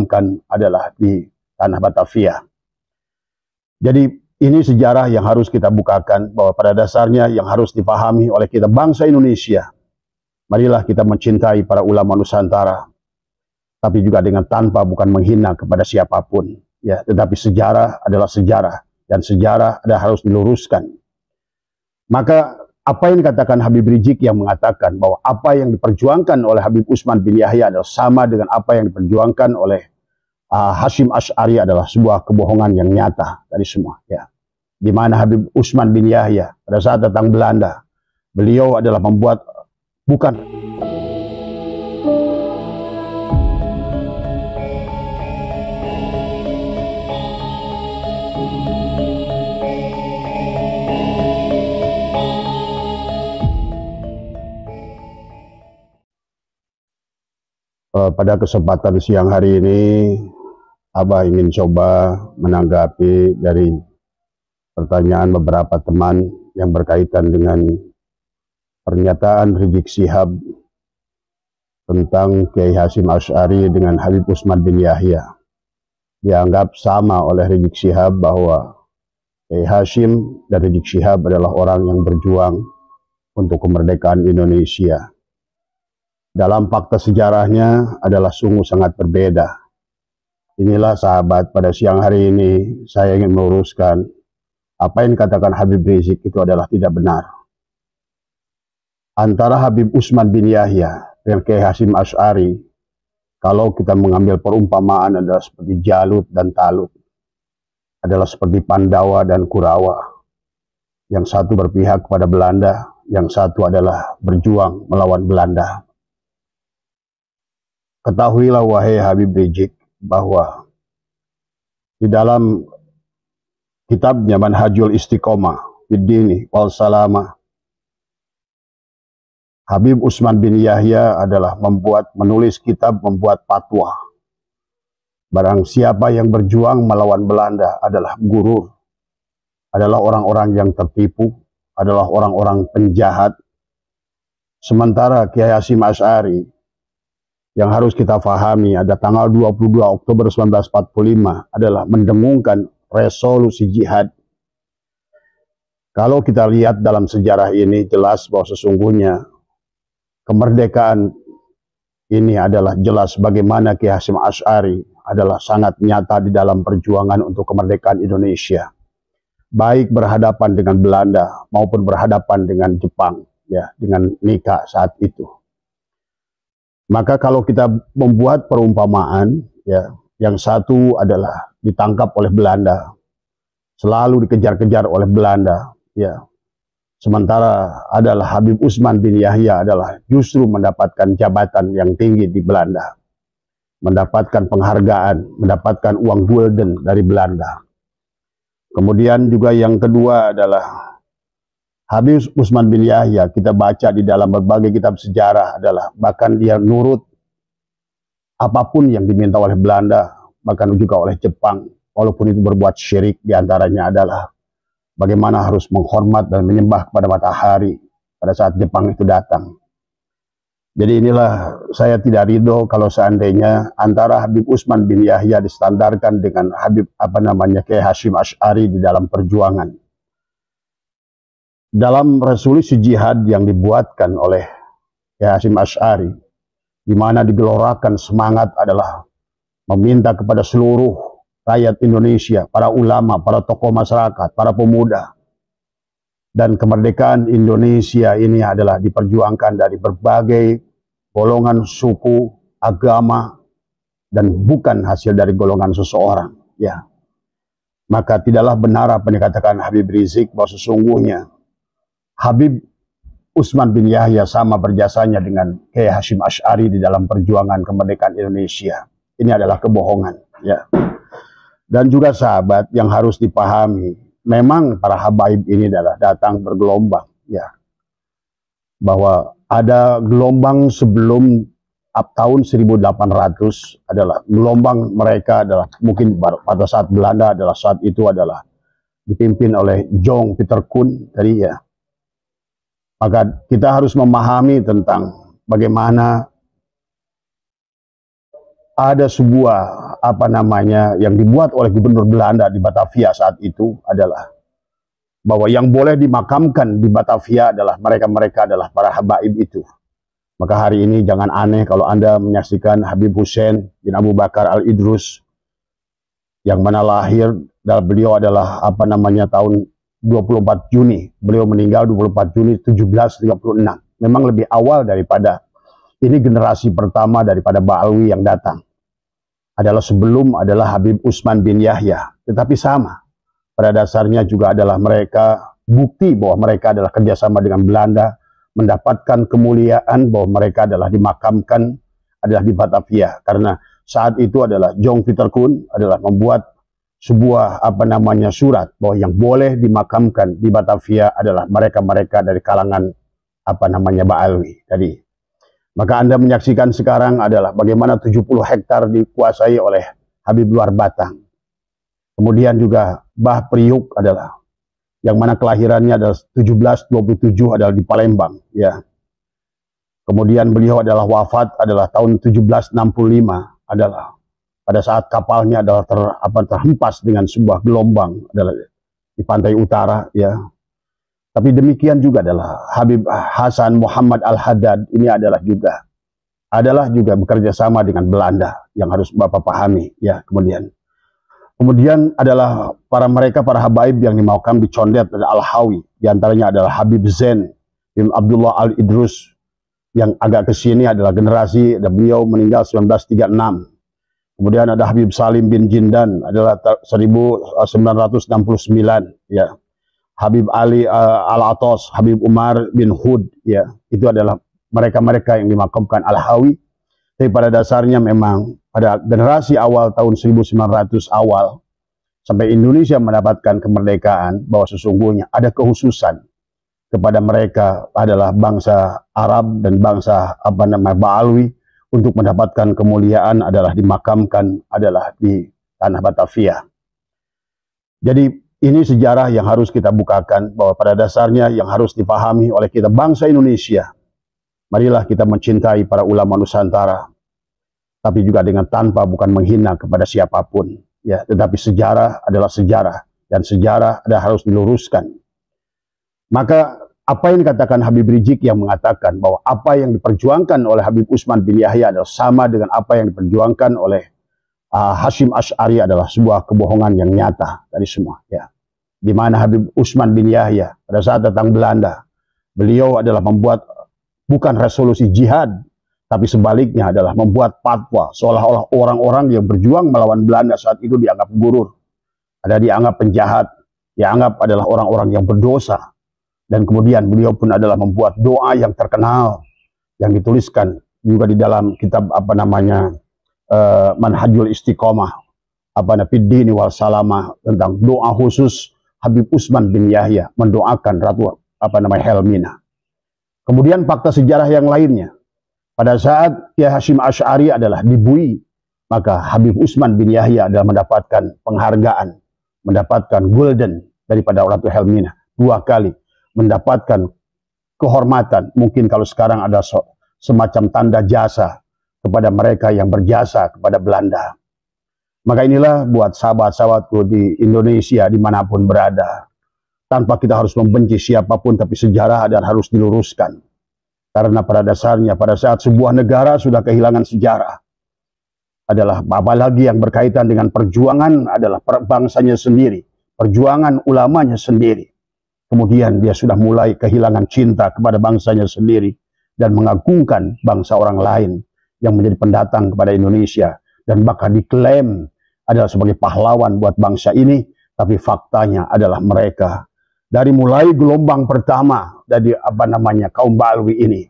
diperjuangkan adalah di tanah Batavia. Jadi ini sejarah yang harus kita bukakan, bahwa pada dasarnya yang harus dipahami oleh kita bangsa Indonesia. Marilah kita mencintai para ulama Nusantara, tapi juga dengan tanpa bukan menghina kepada siapapun. Ya, tetapi sejarah adalah sejarah, dan sejarah harus diluruskan. Maka apa yang dikatakan Habib Rizik yang mengatakan bahwa apa yang diperjuangkan oleh Habib Utsman bin Yahya adalah sama dengan apa yang diperjuangkan oleh Hasyim Asy'ari adalah sebuah kebohongan yang nyata dari semua. Ya, di mana Habib Utsman bin Yahya pada saat datang Belanda, beliau adalah membuat bukan pada kesempatan siang hari ini, Abah ingin coba menanggapi dari pertanyaan beberapa teman yang berkaitan dengan pernyataan Rizik Syihab tentang Kiai Hasyim Asy'ari dengan Habib Utsman bin Yahya. Dianggap sama oleh Rizik Syihab bahwa Kiai Hasyim dan Rizik Syihab adalah orang yang berjuang untuk kemerdekaan Indonesia. Dalam fakta sejarahnya adalah sungguh sangat berbeda. Inilah sahabat, pada siang hari ini saya ingin meluruskan apa yang dikatakan Habib Rizik itu adalah tidak benar. Antara Habib Utsman bin Yahya dan Kiai Hasyim Asy'ari, kalau kita mengambil perumpamaan adalah seperti Jalut dan Talut, adalah seperti Pandawa dan Kurawa. Yang satu berpihak kepada Belanda, yang satu adalah berjuang melawan Belanda. Ketahuilah wahai Habib Rizik bahwa di dalam kitabnya Manhajul Istiqomah Fiddini wal Salamah, Habib Utsman bin Yahya adalah menulis kitab, membuat fatwa. Barang siapa yang berjuang melawan Belanda adalah gurur, adalah orang-orang yang tertipu, adalah orang-orang penjahat. Sementara Kiai Hasyim Asy'ari yang harus kita fahami ada tanggal 22 Oktober 1945 adalah mendengungkan resolusi jihad. Kalau kita lihat dalam sejarah ini jelas bahwa sesungguhnya kemerdekaan ini adalah jelas bagaimana Kiai Hasyim Asy'ari adalah sangat nyata di dalam perjuangan untuk kemerdekaan Indonesia. Baik berhadapan dengan Belanda maupun berhadapan dengan Jepang, ya, dengan Nika saat itu. Maka kalau kita membuat perumpamaan, ya, yang satu adalah ditangkap oleh Belanda, selalu dikejar-kejar oleh Belanda, ya. Sementara adalah Habib Utsman bin Yahya adalah justru mendapatkan jabatan yang tinggi di Belanda, mendapatkan penghargaan, mendapatkan uang gulden dari Belanda. Kemudian juga yang kedua adalah Habib Utsman bin Yahya, kita baca di dalam berbagai kitab sejarah adalah bahkan dia nurut apapun yang diminta oleh Belanda, bahkan juga oleh Jepang, walaupun itu berbuat syirik. Diantaranya adalah bagaimana harus menghormat dan menyembah kepada matahari pada saat Jepang itu datang. Jadi inilah saya tidak ridho kalau seandainya antara Habib Utsman bin Yahya distandarkan dengan Habib Kiai Hasyim Asy'ari di dalam perjuangan. Dalam resolusi jihad yang dibuatkan oleh Kiai Hasyim Asy'ari, di mana digelorakan semangat adalah meminta kepada seluruh rakyat Indonesia, para ulama, para tokoh masyarakat, para pemuda, dan kemerdekaan Indonesia ini adalah diperjuangkan dari berbagai golongan suku, agama, dan bukan hasil dari golongan seseorang. Ya, maka tidaklah benar apa yang dikatakan Habib Rizik bahwa sesungguhnya Habib Utsman bin Yahya sama berjasanya dengan Kiai Hasyim Asy'ari di dalam perjuangan kemerdekaan Indonesia. Ini adalah kebohongan, ya. Dan juga sahabat yang harus dipahami, memang para habaib ini adalah datang bergelombang, ya. Bahwa ada gelombang sebelum tahun 1800 adalah gelombang mereka adalah mungkin pada saat Belanda adalah saat itu adalah dipimpin oleh Jong Pieter Koen tadi, ya. Maka kita harus memahami tentang bagaimana ada sebuah yang dibuat oleh gubernur Belanda di Batavia saat itu adalah bahwa yang boleh dimakamkan di Batavia adalah mereka adalah para habaib itu. Maka hari ini jangan aneh kalau Anda menyaksikan Habib Hussein bin Abu Bakar Al-Idrus yang mana lahir, dan beliau adalah tahun 24 Juni. Beliau meninggal 24 Juni 1756. Memang lebih awal daripada ini, generasi pertama daripada Ba'alwi yang datang. Adalah sebelum adalah Habib Utsman bin Yahya. Tetapi sama. Pada dasarnya juga adalah mereka bukti bahwa mereka adalah kerjasama dengan Belanda, mendapatkan kemuliaan bahwa mereka adalah dimakamkan adalah di Batavia. Karena saat itu adalah Jong Pieter Koen adalah membuat sebuah surat bahwa yang boleh dimakamkan di Batavia adalah mereka dari kalangan Ba'alwi tadi. Maka Anda menyaksikan sekarang adalah bagaimana 70 hektar dikuasai oleh Habib Luar Batang. Kemudian juga Bah Priuk adalah yang mana kelahirannya adalah 1727 adalah di Palembang, ya. Kemudian beliau adalah wafat adalah tahun 1765 adalah pada saat kapalnya adalah terhempas dengan sebuah gelombang adalah di pantai utara, ya. Tapi demikian juga adalah Habib Hasan Muhammad Al-Haddad ini adalah juga bekerja sama dengan Belanda yang harus Bapak pahami, ya. Kemudian adalah para habaib yang dimakamkan di Condet dan Al-Hawi. Di antaranya adalah Habib Zain bin Abdullah Al-Idrus yang agak ke sini adalah generasi, dan beliau meninggal 1936. Kemudian ada Habib Salim bin Jindan adalah 1969, ya. Habib Ali Al-Atos, Habib Umar bin Hud, ya, itu adalah mereka yang dimakamkan Al-Hawi. Tapi pada dasarnya memang pada generasi awal tahun 1900 awal sampai Indonesia mendapatkan kemerdekaan bahwa sesungguhnya ada kekhususan kepada mereka adalah bangsa Arab dan bangsa Ba'alwi untuk mendapatkan kemuliaan adalah dimakamkan adalah di tanah Batavia. Jadi ini sejarah yang harus kita bukakan bahwa pada dasarnya yang harus dipahami oleh kita bangsa Indonesia. Marilah kita mencintai para ulama Nusantara, tapi juga dengan tanpa bukan menghina kepada siapapun, ya. Tetapi sejarah adalah sejarah dan sejarah harus diluruskan. Maka apa yang dikatakan Habib Rizik yang mengatakan bahwa apa yang diperjuangkan oleh Habib Utsman bin Yahya adalah sama dengan apa yang diperjuangkan oleh Hasyim Asy'ari adalah sebuah kebohongan yang nyata dari semua, ya. Di mana Habib Utsman bin Yahya pada saat datang Belanda, beliau adalah membuat bukan resolusi jihad, tapi sebaliknya adalah membuat fatwa seolah-olah orang-orang yang berjuang melawan Belanda saat itu dianggap gurur, dianggap penjahat, dianggap adalah orang-orang yang berdosa. Dan kemudian beliau pun adalah membuat doa yang terkenal yang dituliskan juga di dalam kitab Manhajul Istiqomah Fiddini wal Salamah, tentang doa khusus Habib Utsman bin Yahya mendoakan Ratu Helmina. Kemudian fakta sejarah yang lainnya, pada saat Kiai Hasyim Asy'ari adalah dibui, maka Habib Utsman bin Yahya adalah mendapatkan penghargaan, mendapatkan golden daripada Ratu Helmina 2 kali, mendapatkan kehormatan. Mungkin kalau sekarang ada semacam tanda jasa kepada mereka yang berjasa kepada Belanda. Maka inilah buat sahabat-sahabatku di Indonesia dimanapun berada, tanpa kita harus membenci siapapun, tapi sejarah harus diluruskan. Karena pada dasarnya pada saat sebuah negara sudah kehilangan sejarah, adalah apalagi yang berkaitan dengan perjuangan adalah bangsanya sendiri, perjuangan ulamanya sendiri. Kemudian dia sudah mulai kehilangan cinta kepada bangsanya sendiri dan mengagungkan bangsa orang lain yang menjadi pendatang kepada Indonesia dan bahkan diklaim adalah sebagai pahlawan buat bangsa ini. Tapi faktanya adalah mereka dari mulai gelombang pertama dari kaum Ba'alwi ini,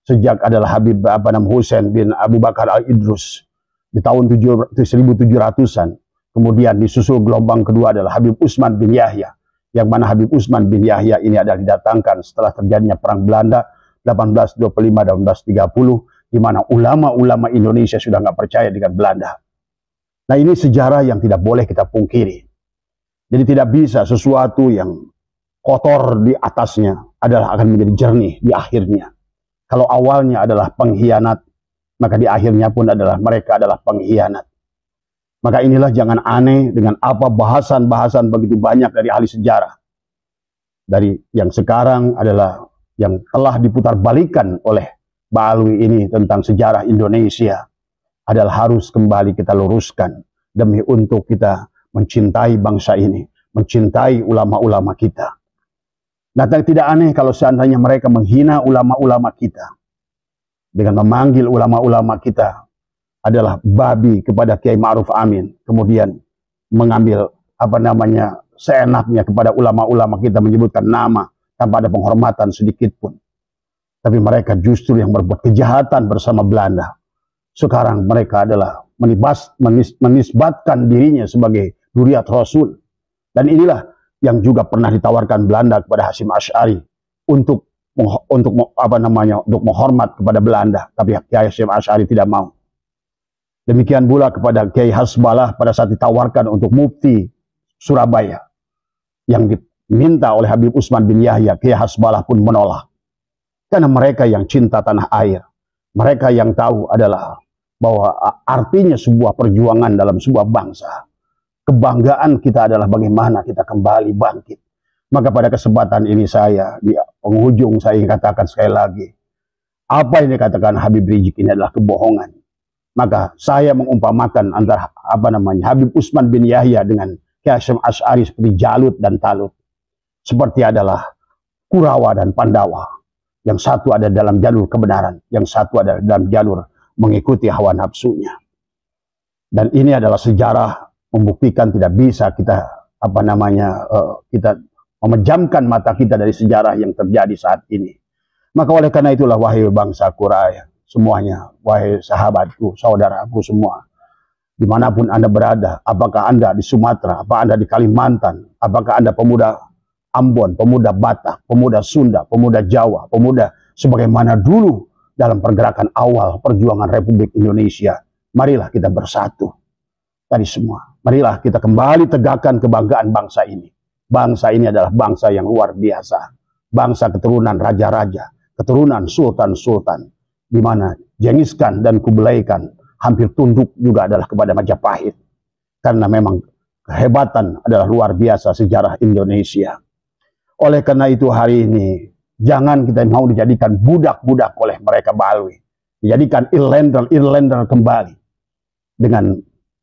sejak adalah Habib Hussein bin Abu Bakar Al-Idrus di tahun 1700-an, kemudian disusul gelombang kedua adalah Habib Utsman bin Yahya, yang mana Habib Utsman bin Yahya ini adalah didatangkan setelah terjadinya perang Belanda 1825-1830, di mana ulama-ulama Indonesia sudah nggak percaya dengan Belanda. Nah, ini sejarah yang tidak boleh kita pungkiri. Jadi tidak bisa sesuatu yang kotor di atasnya adalah akan menjadi jernih di akhirnya. Kalau awalnya adalah pengkhianat, maka di akhirnya pun adalah mereka adalah pengkhianat. Maka inilah jangan aneh dengan apa bahasan-bahasan begitu banyak dari ahli sejarah. Dari yang sekarang adalah yang telah diputarbalikkan oleh Ba'alwi ini tentang sejarah Indonesia adalah harus kembali kita luruskan demi untuk kita mencintai bangsa ini, mencintai ulama-ulama kita. Nah, tidak aneh kalau seandainya mereka menghina ulama-ulama kita dengan memanggil ulama-ulama kita adalah babi kepada Kiai Ma'ruf Amin, kemudian mengambil seenaknya kepada ulama-ulama kita, menyebutkan nama tanpa ada penghormatan sedikit pun. Tapi mereka justru yang berbuat kejahatan bersama Belanda. Sekarang mereka adalah menisbatkan dirinya sebagai Duriat Rasul. Dan inilah yang juga pernah ditawarkan Belanda kepada Hasyim Asy'ari untuk menghormat kepada Belanda, tapi Kiai Hasyim Asy'ari tidak mau. Demikian pula kepada Kiai Hasbalah pada saat ditawarkan untuk mufti Surabaya yang diminta oleh Habib Utsman bin Yahya, Kiai Hasbalah pun menolak. Karena mereka yang cinta tanah air, mereka yang tahu adalah bahwa artinya sebuah perjuangan dalam sebuah bangsa. Kebanggaan kita adalah bagaimana kita kembali bangkit. Maka pada kesempatan ini saya, di penghujung saya ingin katakan sekali lagi, apa yang dikatakan Habib Rizik ini adalah kebohongan. Maka saya mengumpamakan antara Habib Utsman bin Yahya dengan Kiai Hasyim Asy'ari seperti Jalut dan Talut. Seperti adalah Kurawa dan Pandawa. Yang satu ada dalam jalur kebenaran, yang satu ada dalam jalur mengikuti hawa nafsunya. Dan ini adalah sejarah membuktikan tidak bisa kita kita memejamkan mata kita dari sejarah yang terjadi saat ini. Maka oleh karena itulah, wahai bangsa Quraisy semuanya, wahai sahabatku, saudaraku semua, dimanapun Anda berada, apakah Anda di Sumatera, apakah Anda di Kalimantan, apakah Anda pemuda Ambon, pemuda Batak, pemuda Sunda, pemuda Jawa, pemuda sebagaimana dulu dalam pergerakan awal perjuangan Republik Indonesia, marilah kita bersatu. Tadi semua, marilah kita kembali tegakkan kebanggaan bangsa ini. Bangsa ini adalah bangsa yang luar biasa. Bangsa keturunan raja-raja, keturunan sultan-sultan, di mana Genghis Khan dan Kublai Khan hampir tunduk juga adalah kepada Majapahit. Karena memang kehebatan adalah luar biasa sejarah Indonesia. Oleh karena itu hari ini, jangan kita mau dijadikan budak-budak oleh mereka Ba'alwi. Dijadikan Irlander kembali. Dengan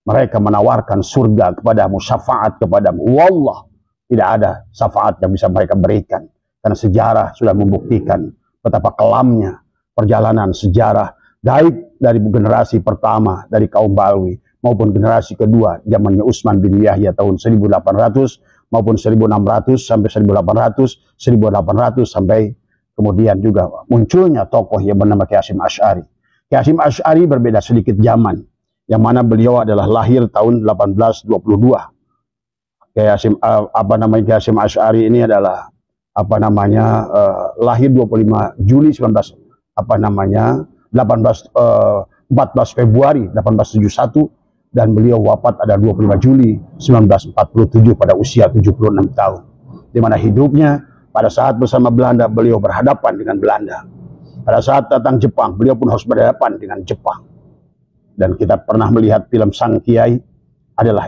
mereka menawarkan surga kepadamu, syafaat kepadamu. Wallah, tidak ada syafaat yang bisa mereka berikan. Karena sejarah sudah membuktikan betapa kelamnya perjalanan sejarah, baik dari generasi pertama dari kaum Ba'alwi maupun generasi kedua zamannya Utsman bin Yahya tahun 1800 maupun 1600 sampai 1800, 1800 sampai kemudian juga munculnya tokoh yang bernama Kiai Hasyim Asy'ari. Kiai Hasyim Asy'ari berbeda sedikit zaman, yang mana beliau adalah lahir tahun 1822. Kiai Hasyim Kiai Hasyim Asy'ari ini adalah lahir 25 Juli 14 Februari 1871 dan beliau wafat pada 25 Juli 1947 pada usia 76 tahun. Di mana hidupnya pada saat bersama Belanda beliau berhadapan dengan Belanda. Pada saat datang Jepang beliau pun harus berhadapan dengan Jepang. Dan kita pernah melihat film Sang Kiai,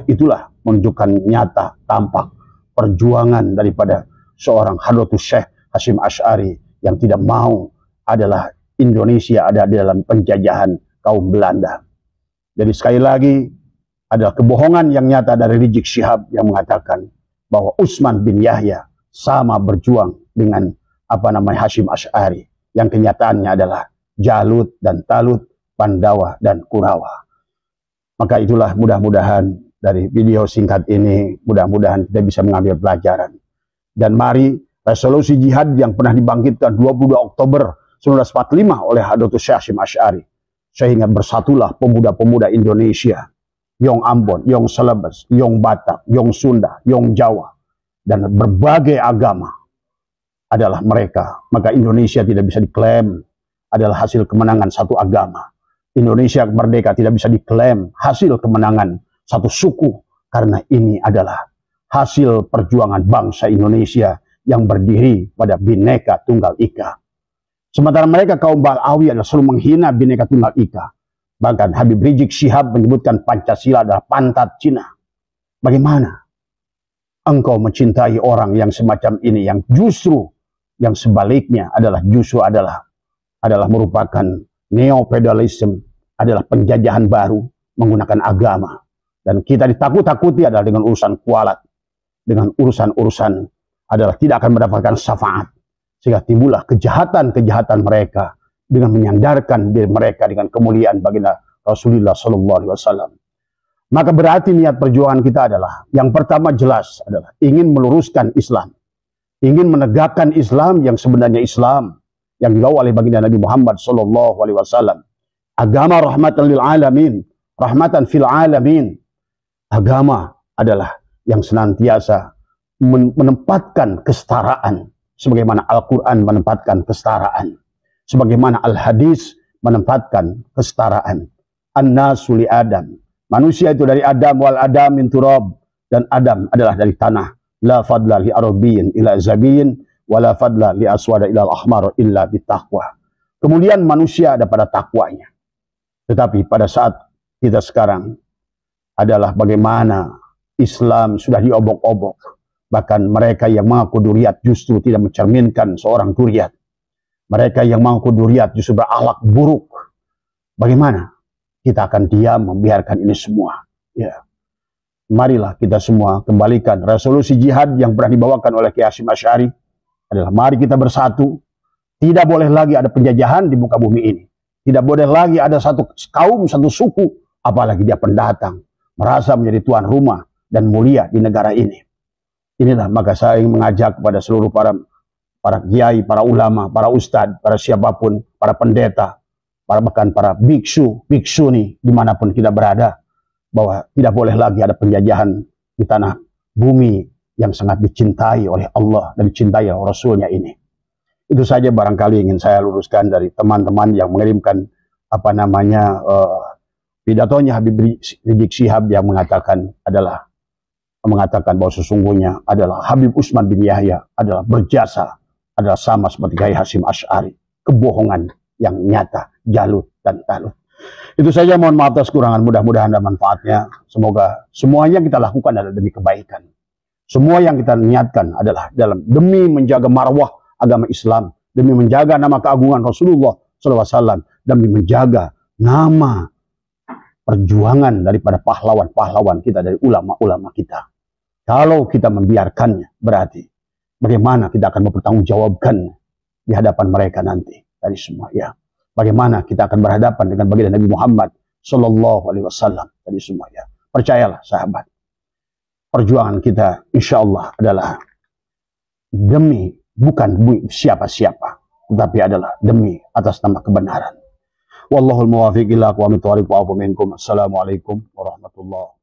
itulah menunjukkan nyata tampak perjuangan daripada seorang Hadratus Syekh Hasyim Asy'ari yang tidak mau adalah Indonesia ada di dalam penjajahan kaum Belanda. Jadi sekali lagi adalah kebohongan yang nyata dari Rizik Syihab yang mengatakan bahwa Utsman bin Yahya sama berjuang dengan Hasyim Asy'ari. Yang kenyataannya adalah Jalut dan Talut, Pandawa dan Kurawa. Maka itulah mudah-mudahan dari video singkat ini, mudah-mudahan kita bisa mengambil pelajaran. Dan mari resolusi jihad yang pernah dibangkitkan 22 Oktober 1945 oleh Hadratus Syekh Hasyim Asy'ari, sehingga bersatulah pemuda-pemuda Indonesia, Yong Ambon, Yong Celebes, Yong Batak, Yong Sunda, Yong Jawa, dan berbagai agama adalah mereka. Maka Indonesia tidak bisa diklaim adalah hasil kemenangan satu agama. Indonesia merdeka tidak bisa diklaim hasil kemenangan satu suku, karena ini adalah hasil perjuangan bangsa Indonesia yang berdiri pada Bhinneka Tunggal Ika. Sementara mereka kaum Ba'alwi adalah selalu menghina Bhinneka Tunggal Ika. Bahkan Habib Rizik Syihab menyebutkan Pancasila adalah pantat Cina. Bagaimana engkau mencintai orang yang semacam ini, yang justru yang sebaliknya adalah merupakan neofeudalisme, adalah penjajahan baru menggunakan agama. Dan kita ditakut-takuti adalah dengan urusan kualat, dengan urusan-urusan adalah tidak akan mendapatkan syafaat, sehingga timbullah kejahatan-kejahatan mereka dengan menyandarkan diri mereka dengan kemuliaan baginda Rasulullah SAW. Maka berarti niat perjuangan kita adalah yang pertama jelas adalah ingin meluruskan Islam, ingin menegakkan Islam yang sebenarnya Islam yang dibawa oleh baginda Nabi Muhammad SAW. Agama rahmatan lil alamin, rahmatan fil alamin. Agama adalah yang senantiasa menempatkan kesetaraan, sebagaimana Al-Quran menempatkan kesetaraan, sebagaimana Al-Hadis menempatkan kesetaraan. An-nasu li Adam, manusia itu dari Adam, wal Adam min turab, dan Adam adalah dari tanah. La fadla li arabiyyin ila zabiyyin, wa la fadla li aswada ila al-ahmar illa bitaqwa. Kemudian manusia ada pada takwanya. Tetapi pada saat kita sekarang adalah bagaimana Islam sudah diobok-obok. Bahkan mereka yang mengaku duriat justru tidak mencerminkan seorang duriat. Mereka yang mengaku duriat justru berakhlak buruk. Bagaimana kita akan diam membiarkan ini semua? Ya. Marilah kita semua kembalikan resolusi jihad yang pernah dibawakan oleh Kiai Hasyim Asy'ari adalah mari kita bersatu. Tidak boleh lagi ada penjajahan di muka bumi ini. Tidak boleh lagi ada satu kaum, satu suku, apalagi dia pendatang, merasa menjadi tuan rumah dan mulia di negara ini. Inilah maka saya ingin mengajak kepada seluruh para kiai, para ulama, para ustadz, para siapapun, para pendeta, bahkan para biksu, biksuni, dimanapun kita berada, bahwa tidak boleh lagi ada penjajahan di tanah bumi yang sangat dicintai oleh Allah dan dicintai oleh Rasulnya ini. Itu saja barangkali ingin saya luruskan dari teman-teman yang mengirimkan pidatonya Habib Rizik Syihab yang mengatakan bahwa sesungguhnya adalah Habib Utsman bin Yahya adalah berjasa, adalah sama seperti Kiai Hasyim Asy'ari. Kebohongan yang nyata, jalut dan talut. Itu saja, mohon maaf atas kurangan, mudah-mudahan ada manfaatnya. Semoga semuanya kita lakukan adalah demi kebaikan. Semua yang kita niatkan adalah demi menjaga marwah agama Islam, demi menjaga nama keagungan Rasulullah SAW, demi menjaga nama perjuangan daripada pahlawan-pahlawan kita, dari ulama-ulama kita. Kalau kita membiarkannya, berarti bagaimana kita akan mempertanggungjawabkan di hadapan mereka nanti dari semua, ya. Bagaimana kita akan berhadapan dengan baginda Nabi Muhammad SAW dari semua, ya. Percayalah sahabat, perjuangan kita insya Allah adalah demi bukan siapa-siapa, tetapi adalah demi atas nama kebenaran. Wallahul muwaffiq ila aqwamit thoriq wa afu minkum. Assalamualaikum warahmatullahi